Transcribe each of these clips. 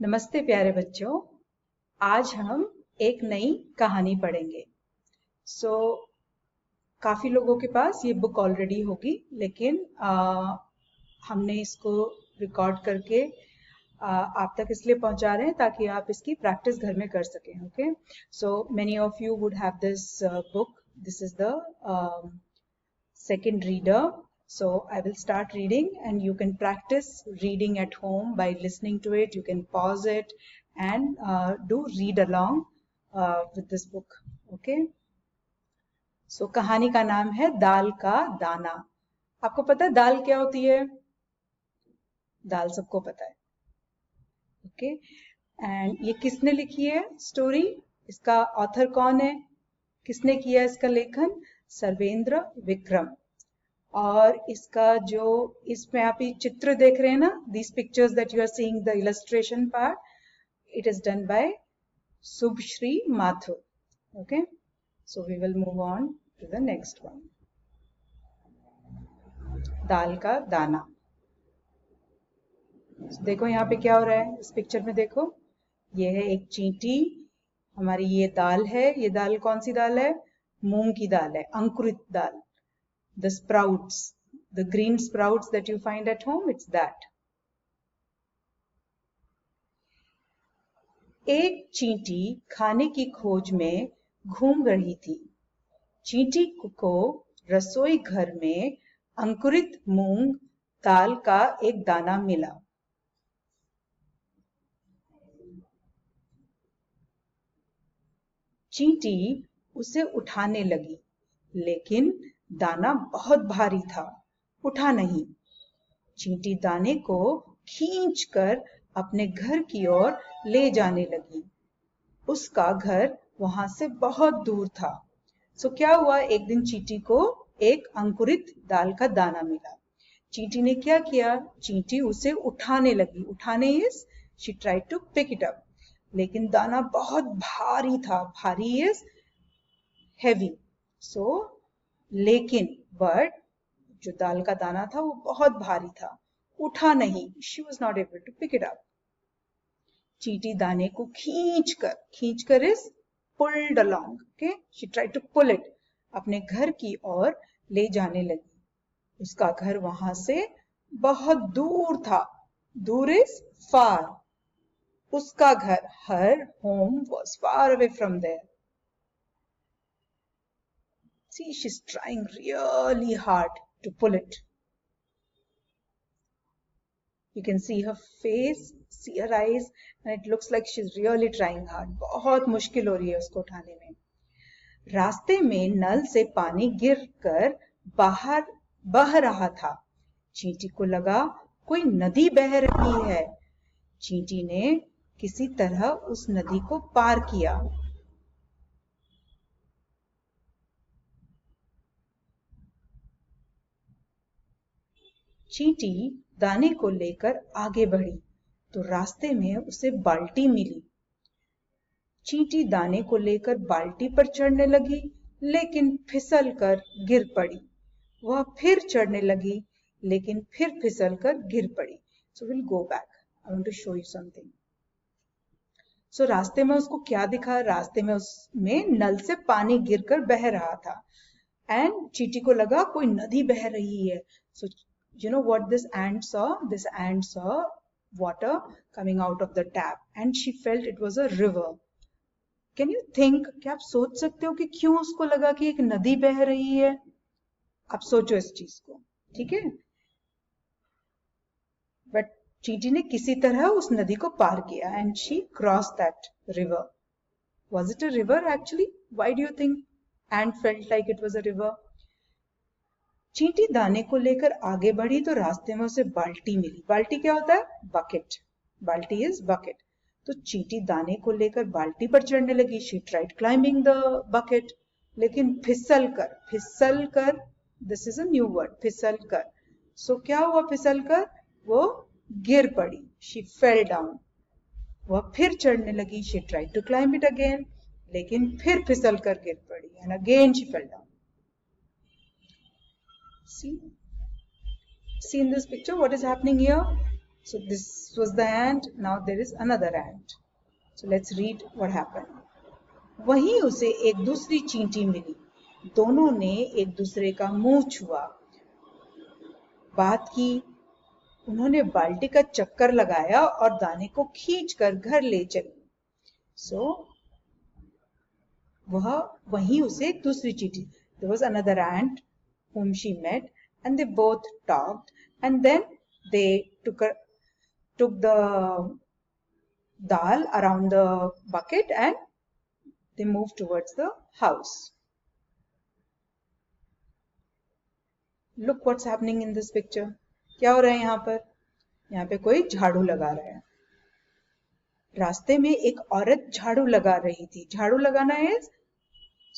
नमस्ते प्यारे बच्चों। आज हम एक नई कहानी पढ़ेंगे। काफी लोगों के पास ये बुक ऑलरेडी होगी, लेकिन हमने इसको रिकॉर्ड करके आप तक इसलिए पहुंचा रहे हैं ताकि आप इसकी प्रैक्टिस घर में कर सकें। Okay, so many of you would have this book. This is the second reader. So I will start reading and you can practice reading at home by listening to it. You can pause it and do read along with this book. Okay. So कहानी का नाम है दाल का दाना. आपको पता है दाल क्या होती है? दाल सबको पता है. Okay. And ये किसने लिखी है स्टोरी? इसका ऑथर कौन है? किसने किया इसका लेखन? सर्वेंद्र विक्रम. और इसका जो इसमें आप ये चित्र देख रहे हैं ना, these pictures that you are seeing, the illustration part, it is done by Subhshri Mathur. Okay, so we will move on to the next one. दाल का दाना. So, देखो यहाँ पे क्या हो रहा है इस पिक्चर में. देखो ये है एक चींटी. हमारी ये दाल है. ये दाल कौन सी दाल है? मूंग की दाल है, अंकुरित दाल. The sprouts, the green sprouts that you find at home, it's that. एक चींटी खाने की खोज में घूम रही थी. चींटी को रसोई घर में अंकुरित मूंग दाल का एक दाना मिला. चींटी उसे उठाने लगी, लेकिन दाना बहुत भारी था, उठा नहीं. चींटी दाने को खींचकर अपने घर की ओर ले जाने लगी. उसका घर वहां से बहुत दूर था. सो क्या हुआ, एक दिन चींटी को एक अंकुरित दाल का दाना मिला. चींटी ने क्या किया? चींटी उसे उठाने लगी. उठाने इज she tried to pick it up, लेकिन दाना बहुत भारी था. भारी इज हेवी. सो लेकिन बट जो दाल का दाना था वो बहुत भारी था, उठा नहीं. She was not able to pick it up. चींटी दाने को खींचकर इज pulled along. Okay, she tried to pull it, अपने घर की ओर ले जाने लगी. उसका घर वहां से बहुत दूर था. दूर इज फार. उसका घर, her home was far away from there. See, she's trying really hard to pull it. You can see her face, see her eyes, and it looks like she's really trying hard. बहुत मुश्किल हो रही है उसको उठाने में. रास्ते में नल से पानी गिरकर बाहर बह रहा था. चींटी को लगा कोई नदी बह रही है. चींटी ने किसी तरह उस नदी को पार किया. चींटी दाने को लेकर आगे बढ़ी तो रास्ते में उसे बाल्टी मिली. चींटी दाने को लेकर बाल्टी पर चढ़ने लगी, लेकिन फिसल कर गिर पड़ी. वह फिर चढ़ने लगी, लेकिन फिर फिसल कर गिर पड़ी. So will go back. I want to show you something. So रास्ते में उसको क्या दिखा? रास्ते में उसमें नल से पानी गिरकर बह रहा था. एंड चींटी को लगा कोई नदी बह रही है. सो you know what this ant saw? This ant saw water coming out of the tap and she felt it was a river. Can you think? क्या आप सोच सकते हो कि क्यों उसको लगा कि एक नदी बह रही है? आप सोचो इस चीज को, ठीक है? बट चींटी ने किसी तरह उस नदी को पार किया and she crossed that river. Was it a river actually? Why do you think ant felt like it was a river? चींटी दाने को लेकर आगे बढ़ी तो रास्ते में उसे बाल्टी मिली. बाल्टी क्या होता है? बकेट. बाल्टी इज बकेट. तो चींटी दाने को लेकर बाल्टी पर चढ़ने लगी. She tried climbing the bucket, लेकिन फिसल कर, this is a new word, फिसल कर. सो क्या हुआ? फिसल कर वो गिर पड़ी. She fell down. वह फिर चढ़ने लगी. She tried to climb it again, लेकिन फिर फिसल कर गिर पड़ी. And again she fell down. See in this picture what is happening here? So this was the ant. Now there is another ant. So let's read what happened. वहीं उसे एक दूसरी चींटी मिली. दोनों ने एक दूसरे का मुंह छुआ, बात की. उन्होंने बाल्टी का चक्कर लगाया और दाने को खींचकर घर ले चली. सो वहीं उसे एक दूसरी चींटी. There was another ant whom she met, and they both talked, and then they took the dal around the bucket and they moved towards the house. Look what's happening in this picture. क्या हो रहा है यहाँ पर? यहाँ पे कोई झाड़ू लगा रहा है. रास्ते में एक औरत झाड़ू लगा रही थी. झाड़ू लगाना is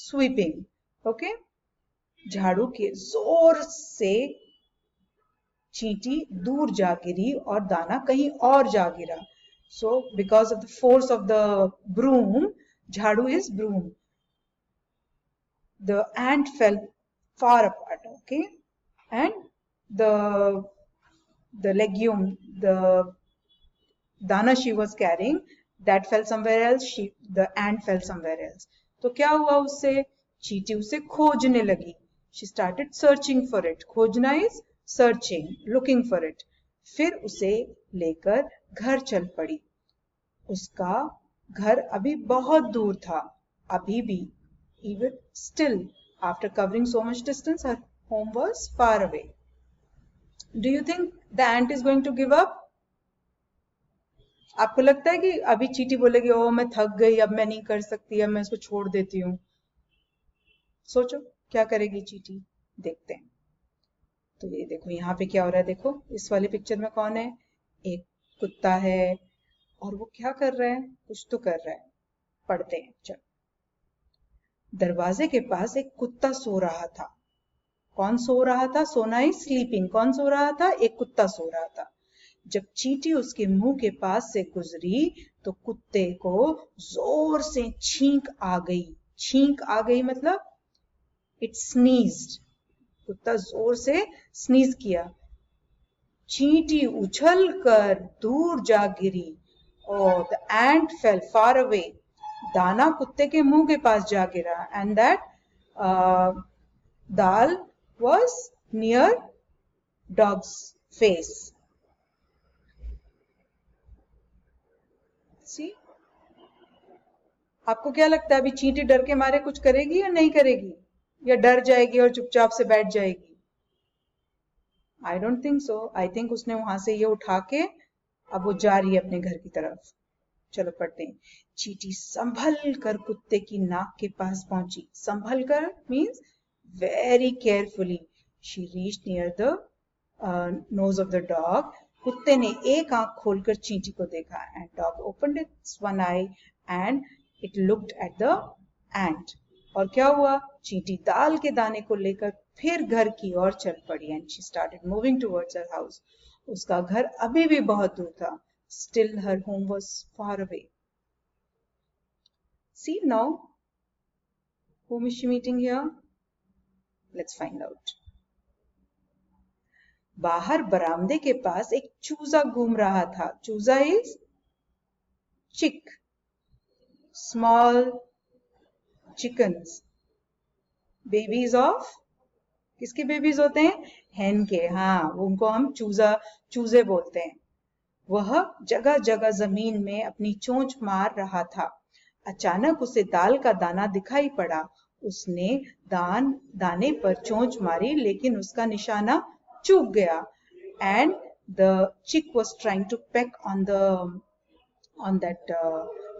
sweeping. ओके, झाड़ू के जोर से चींटी दूर जा गिरी और दाना कहीं और जा गिरा. So because of the force of the broom, झाड़ू is broom, the ant fell far apart. Okay, and the legume, the dana she was carrying, that fell somewhere else. The ant fell somewhere else. तो क्या हुआ उससे? चींटी उसे खोजने लगी. She started searching for it. खोजना is searching, looking for it. फिर उसे लेकर घर चल पड़ी. उसका घर अभी बहुत दूर था. अभी भी, even still, after covering so much distance, her home was far away. Do you think the ant is going to give up? आपको लगता है कि अभी चींटी बोलेगी ओ मैं थक गई, अब मैं नहीं कर सकती, अब मैं इसको छोड़ देती हूँ? सोचो क्या करेगी चींटी. देखते हैं. तो ये देखो यहाँ पे क्या हो रहा है. देखो इस वाले पिक्चर में कौन है? एक कुत्ता है और वो क्या कर रहा है? कुछ तो कर रहा है. पढ़ते हैं. चलो. दरवाजे के पास एक कुत्ता सो रहा था. कौन सो रहा था? सोना इज स्लीपिंग. कौन सो रहा था? एक कुत्ता सो रहा था. जब चींटी उसके मुंह के पास से गुजरी तो कुत्ते को जोर से छींक आ गई. छींक आ गई मतलब इट स्नीज्ड. कुत्ता जोर से स्नीज किया. चींटी उछल कर दूर जा गिरी. और the ant fail far away. दाना कुत्ते के मुंह के पास जा गिरा. And that dal was near dog's face. See? आपको क्या लगता है अभी चींटी डर के मारे कुछ करेगी या नहीं करेगी, या डर जाएगी और चुपचाप से बैठ जाएगी? I don't think so. I think उसने वहां से ये उठा के अब वो जा रही है अपने घर की तरफ. चलो पढ़ते हैं. चींटी संभल कर कुत्ते की नाक के पास पहुंची. संभल कर means very carefully. She reached near the nose of the dog. कुत्ते ने एक आंख खोलकर चींटी को देखा. And dog opened its one eye and it looked at the ant. और क्या हुआ? चींटी दाल के दाने को लेकर फिर घर की ओर चल पड़ी. And she started moving towards her house. उसका घर अभी भी बहुत दूर था. Still her home was far away. See now, whom is she meeting here? Let's find out. बाहर बरामदे के पास एक चूजा घूम रहा था. चूजा इज चिक, स्मॉल चिकन्स, बेबीज ऑफ. किसके बेबीज होते हैं? hen के. हाँ, उनको हम चूजे बोलते हैं. वह जगह जगह जमीन में अपनी चोंच मार रहा था. अचानक उसे दाल का दाना दिखाई पड़ा. उसने दाने पर चोंच मारी लेकिन उसका निशाना चूक गया. And the chick was trying to peck on that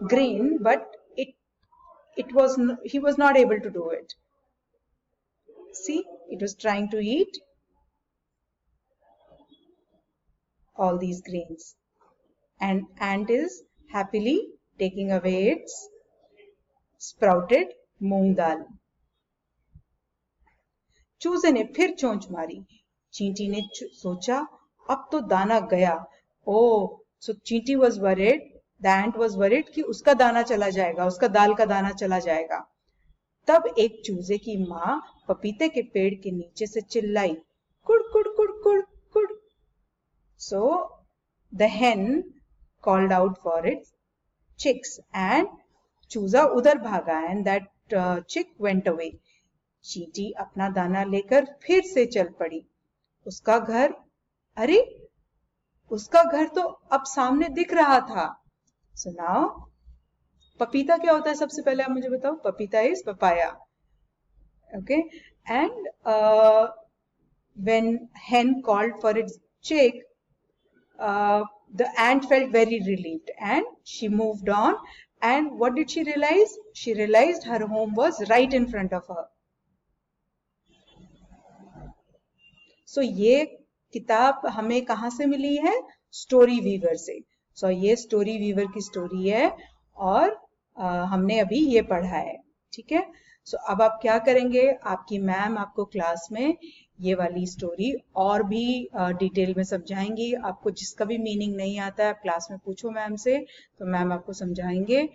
grain, but he was not able to do it. See, it was trying to eat all these grains, and ant is happily taking away its sprouted मूंग दाल. चूजे ने फिर चोंच मारी. चींटी ने सोचा अब तो दाना गया. ओ, सो चींटी was worried, the ant was worried कि उसका दाना चला जाएगा, उसका दाल का दाना चला जाएगा. तब एक चूजे की माँ पपीते के पेड़ के नीचे से चिल्लाई, कुड़ कुड़ कुड़ कुड़ कुड़. So the hen called out for its chicks and चूजा उधर भागा and that chick went away. चींटी अपना दाना लेकर फिर से चल पड़ी. उसका घर, अरे उसका घर तो अब सामने दिख रहा था. So now पपीता क्या होता है सबसे पहले आप मुझे बताओ. पपीता is papaya. Okay, and when hen called for its chick, the ant felt very relieved and she moved on. And what did she realize? She realized her home was right in front of her. So ये किताब हमें कहाँ से मिली है? Story Weaver से. So ये story Weaver की story है और हमने अभी ये पढ़ा है. ठीक है. सो अब आप क्या करेंगे? आपकी मैम आपको क्लास में ये वाली स्टोरी और भी डिटेल में समझाएंगी. आपको जिसका भी मीनिंग नहीं आता है आप क्लास में पूछो मैम से, तो मैम आपको समझाएंगे.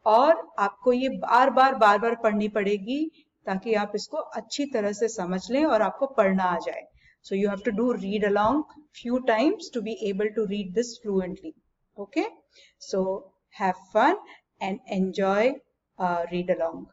और आपको ये बार बार पढ़नी पड़ेगी ताकि आप इसको अच्छी तरह से समझ लें और आपको पढ़ना आ जाए. So you have to do read along few times to be able to read this fluently. Okay, so have fun and enjoy read along.